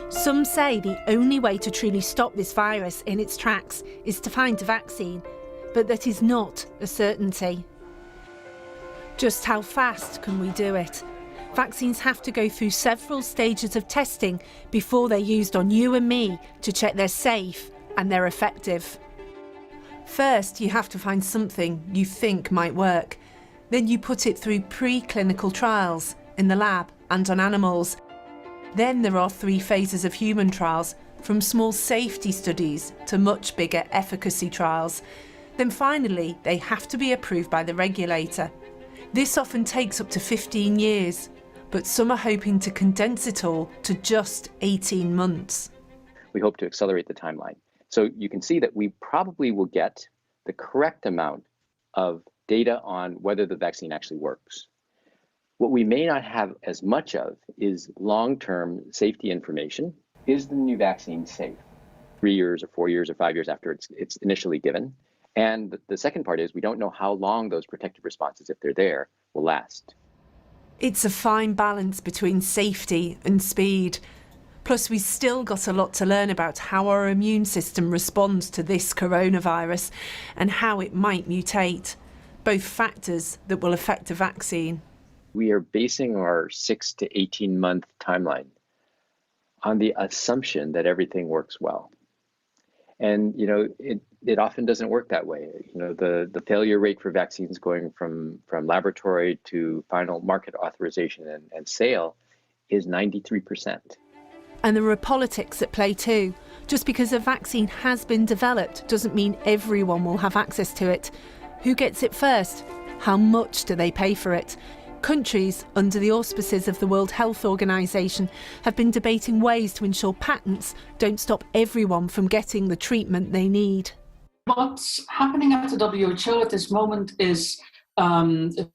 Some say the only way to truly stop this virus in its tracks is to find a vaccine, but that is not a certainty. Just how fast can we do it? Vaccines have to go through several stages of testing before they're used on you and me to check they're safe and they're effective. First, you have to find something you think might work. Then you put it through pre-clinical trials in the lab and on animals. Then there are 3 phases of human trials, from small safety studies to much bigger efficacy trials. Then finally, they have to be approved by the regulator. This often takes up to 15 years, but some are hoping to condense it all to just 18 months. We hope to accelerate the timeline. So you can see that we probably will get the correct amount of data on whether the vaccine actually works. What we may not have as much of is long-term safety information. Is the new vaccine safe 3 years or 4 years or 5 years after it's initially given? And the second part is we don't know how long those protective responses, if they're there, will last. It's a fine balance between safety and speed. Plus, we've still got a lot to learn about how our immune system responds to this coronavirus and how it might mutate, both factors that will affect a vaccine. We are basing our 6 to 18-month timeline on the assumption that everything works well. And, it often doesn't work that way. The failure rate for vaccines going from laboratory to final market authorization and sale is 93%. And there are politics at play too. Just because a vaccine has been developed doesn't mean everyone will have access to it. Who gets it first? How much do they pay for it? Countries, under the auspices of the World Health Organization, have been debating ways to ensure patents don't stop everyone from getting the treatment they need. What's happening at the WHO at this moment is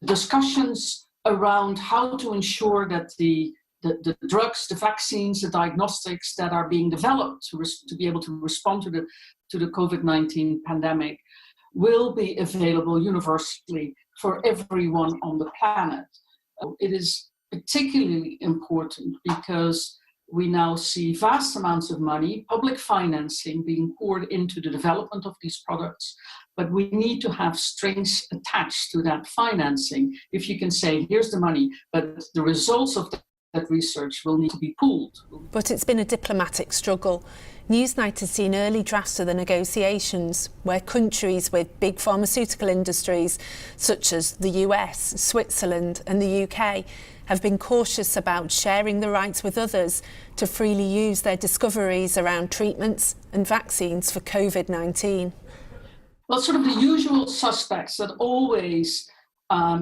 discussions around how to ensure that the drugs, the vaccines, the diagnostics that are being developed to be able to respond to the COVID-19 pandemic will be available universally for everyone on the planet. It is particularly important because we now see vast amounts of money, public financing being poured into the development of these products, but we need to have strings attached to that financing. If you can say, here's the money, but the results of that research will need to be pooled. But it's been a diplomatic struggle. Newsnight has seen early drafts of the negotiations where countries with big pharmaceutical industries, such as the US, Switzerland and the UK, have been cautious about sharing the rights with others to freely use their discoveries around treatments and vaccines for COVID-19. Well, sort of the usual suspects that always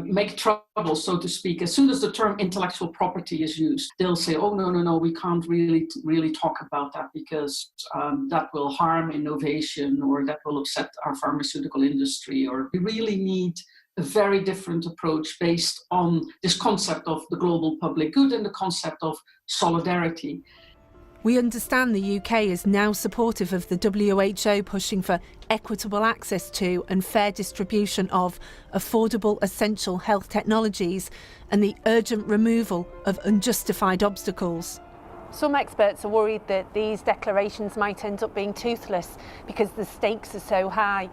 make trouble, so to speak. As soon as the term intellectual property is used, they'll say, oh, no, we can't really talk about that because that will harm innovation or that will upset our pharmaceutical industry, or we really need a very different approach based on this concept of the global public good and the concept of solidarity. We understand the UK is now supportive of the WHO pushing for equitable access to and fair distribution of affordable essential health technologies and the urgent removal of unjustified obstacles. Some experts are worried that these declarations might end up being toothless because the stakes are so high.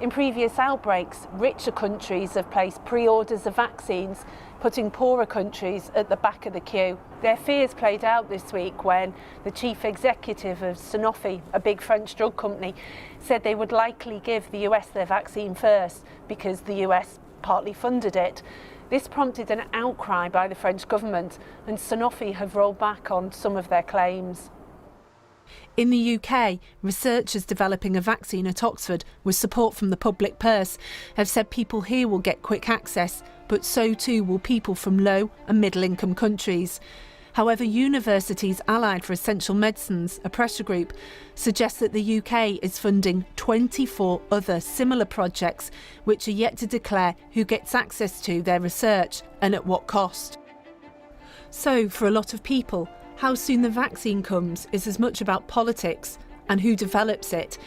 In previous outbreaks, richer countries have placed pre-orders of vaccines, putting poorer countries at the back of the queue. Their fears played out this week when the chief executive of Sanofi, a big French drug company, said they would likely give the US their vaccine first because the US partly funded it. This prompted an outcry by the French government, and Sanofi have rolled back on some of their claims. In the UK, researchers developing a vaccine at Oxford with support from the public purse have said people here will get quick access, but so too will people from low and middle-income countries. However, Universities Allied for Essential Medicines, a pressure group, suggests that the UK is funding 24 other similar projects which are yet to declare who gets access to their research and at what cost. So, for a lot of people, how soon the vaccine comes is as much about politics and who develops it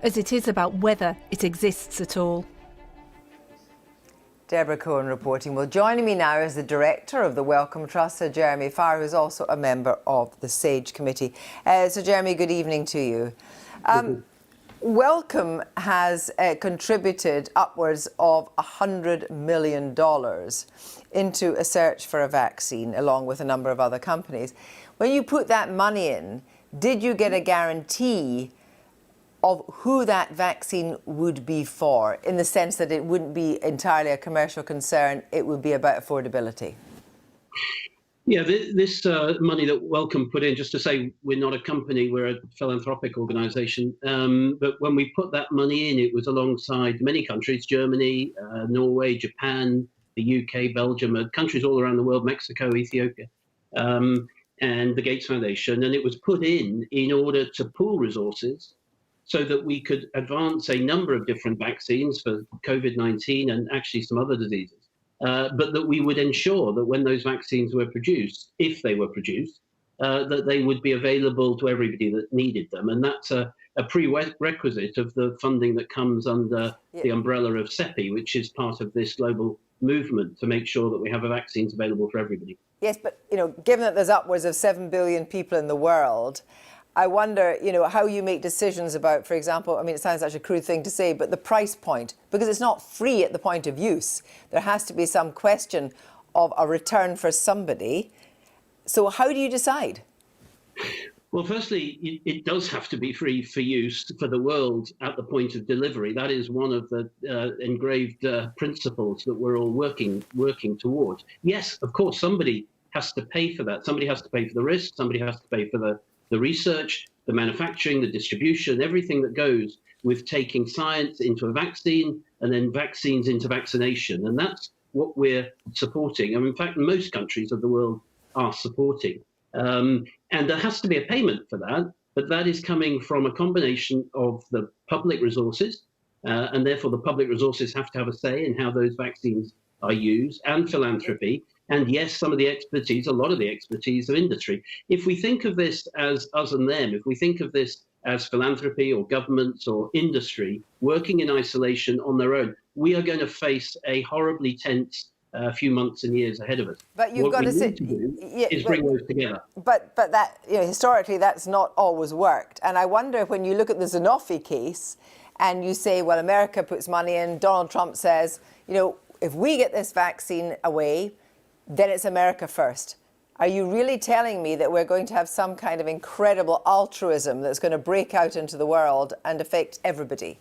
as it is about whether it exists at all. Deborah Cohen reporting. Well, joining me now is the director of the Wellcome Trust, Sir Jeremy Farr, who's also a member of the SAGE committee. Sir Jeremy, good evening to you. Wellcome has contributed upwards of $100 million into a search for a vaccine, along with a number of other companies. When you put that money in, did you get a guarantee of who that vaccine would be for, in the sense that it wouldn't be entirely a commercial concern, it would be about affordability? Yeah, this money that Wellcome put in, just to say we're not a company, we're a philanthropic organisation, but when we put that money in, it was alongside many countries, Germany, Norway, Japan, the UK, Belgium, countries all around the world, Mexico, Ethiopia, and the Gates Foundation, and it was put in order to pool resources so that we could advance a number of different vaccines for COVID-19 and actually some other diseases. But that we would ensure that when those vaccines were produced, if they were produced, that they would be available to everybody that needed them. And that's a prerequisite of the funding that comes under the umbrella of CEPI, which is part of this global movement to make sure that we have vaccines available for everybody. Yes, but given that there's upwards of 7 billion people in the world, I wonder, how you make decisions about, for example, I mean, it sounds such a crude thing to say, but the price point, because it's not free at the point of use. There has to be some question of a return for somebody. So how do you decide? Well, firstly, it does have to be free for use for the world at the point of delivery. That is one of the engraved principles that we're all working towards. Yes, of course, somebody has to pay for that. Somebody has to pay for the risk. Somebody has to pay for the research, the manufacturing, the distribution, everything that goes with taking science into a vaccine and then vaccines into vaccination. And that's what we're supporting. And in fact, most countries of the world are supporting. And there has to be a payment for that, but that is coming from a combination of the public resources, and therefore the public resources have to have a say in how those vaccines are used, and philanthropy. And yes, some of the expertise, a lot of the expertise of industry. If we think of this as us and them, if we think of this as philanthropy or governments or industry working in isolation on their own, we are going to face a horribly tense few months and years ahead of us. But you've got to bring those together. But that historically that's not always worked. And I wonder, when you look at the Sanofi case and you say, well, America puts money in, Donald Trump says, if we get this vaccine away, then it's America first. Are you really telling me that we're going to have some kind of incredible altruism that's going to break out into the world and affect everybody?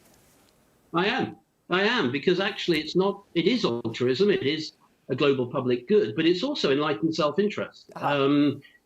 I am, because actually it is altruism, it is a global public good, but it's also enlightened self-interest.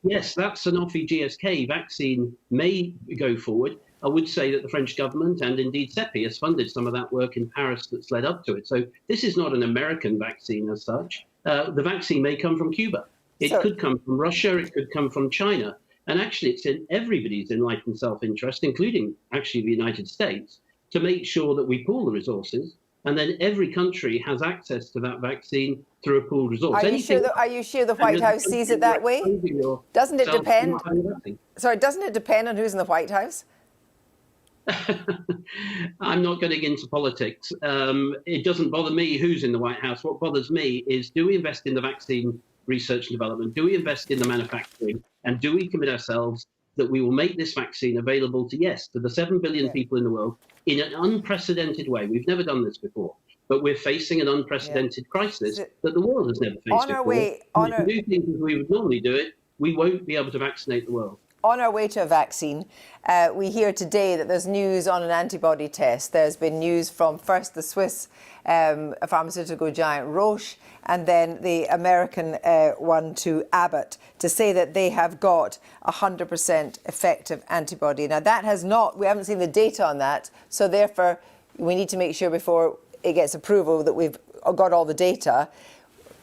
Yes, that Sanofi GSK vaccine may go forward. I would say that the French government and indeed CEPI has funded some of that work in Paris that's led up to it. So this is not an American vaccine as such. The vaccine may come from Cuba. It could come from Russia. It could come from China. And actually, it's in everybody's enlightened self-interest, including actually the United States, to make sure that we pool the resources. And then every country has access to that vaccine through a pooled resource. Are you sure the White House sees it that way? Doesn't it depend? Sorry, doesn't it depend on who's in the White House? I'm not getting into politics. It doesn't bother me who's in the White House. What bothers me is, do we invest in the vaccine research and development? Do we invest in the manufacturing? And do we commit ourselves that we will make this vaccine available to the 7 billion people in the world in an unprecedented way? We've never done this before, but we're facing an unprecedented crisis that the world has never faced before. If we do things as we would normally do it, we won't be able to vaccinate the world. On our way to a vaccine, we hear today that there's news on an antibody test. There's been news from first the Swiss pharmaceutical giant Roche, and then the American one to Abbott, to say that they have got 100% effective antibody. Now, we haven't seen the data on that, so therefore we need to make sure before it gets approval that we've got all the data.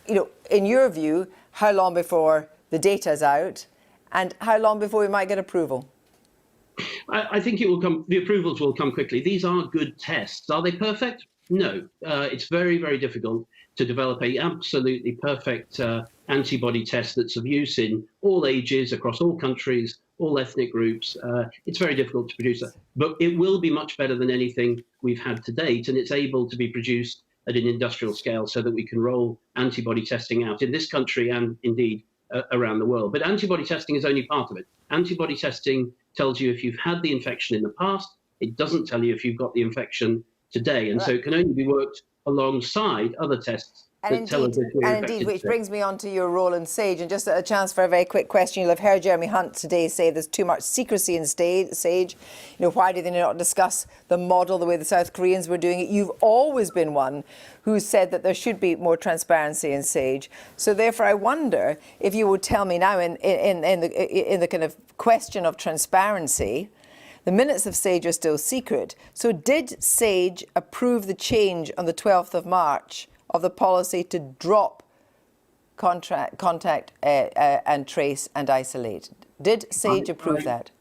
In your view, how long before the data's out? And how long before we might get approval? I think it will come. The approvals will come quickly. These are good tests. Are they perfect? No. It's very, very difficult to develop a absolutely perfect antibody test that's of use in all ages, across all countries, all ethnic groups. It's very difficult to produce that. But it will be much better than anything we've had to date, and it's able to be produced at an industrial scale so that we can roll antibody testing out in this country and indeed around the world. But antibody testing is only part of it. Antibody testing tells you if you've had the infection in the past. It doesn't tell you if you've got the infection today. And so it can only be worked alongside other tests. And indeed, which brings me on to your role in SAGE. And just a chance for a very quick question. You'll have heard Jeremy Hunt today say there's too much secrecy in SAGE. You know, why do they not discuss the model the way the South Koreans were doing it? You've always been one who said that there should be more transparency in SAGE. So therefore, I wonder if you would tell me now in the kind of question of transparency, the minutes of SAGE are still secret. So did SAGE approve the change on the 12th of March of the policy to drop contact and trace and isolate? Did SAGE approve that?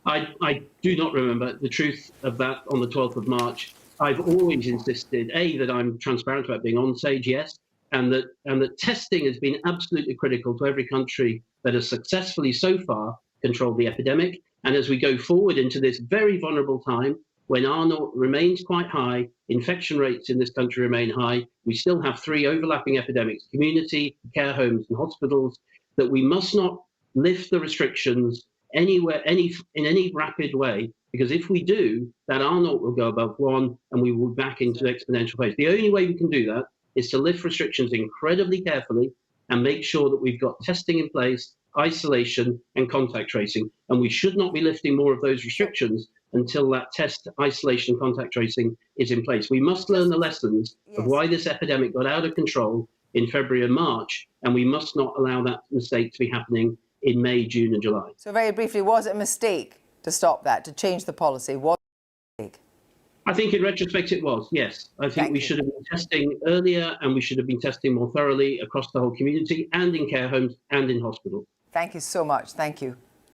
I do not remember the truth of that on the 12th of March. I've always insisted, that I'm transparent about being on SAGE, yes, and that testing has been absolutely critical to every country that has successfully so far controlled the epidemic. And as we go forward into this very vulnerable time, when R0 remains quite high, infection rates in this country remain high, we still have 3 overlapping epidemics, community, care homes and hospitals, that we must not lift the restrictions anywhere, in any rapid way, because if we do, that R0 will go above 1 and we will back into exponential phase. The only way we can do that is to lift restrictions incredibly carefully and make sure that we've got testing in place, isolation and contact tracing. And we should not be lifting more of those restrictions until that test, isolation, contact tracing is in place. We must learn the lessons of why this epidemic got out of control in February and March, and we must not allow that mistake to be happening in May, June and July. So very briefly, was it a mistake to stop that, to change the policy? Was it a mistake? I think in retrospect it was, yes. I think we should have been testing earlier, and we should have been testing more thoroughly across the whole community and in care homes and in hospitals. Thank you so much. Thank you.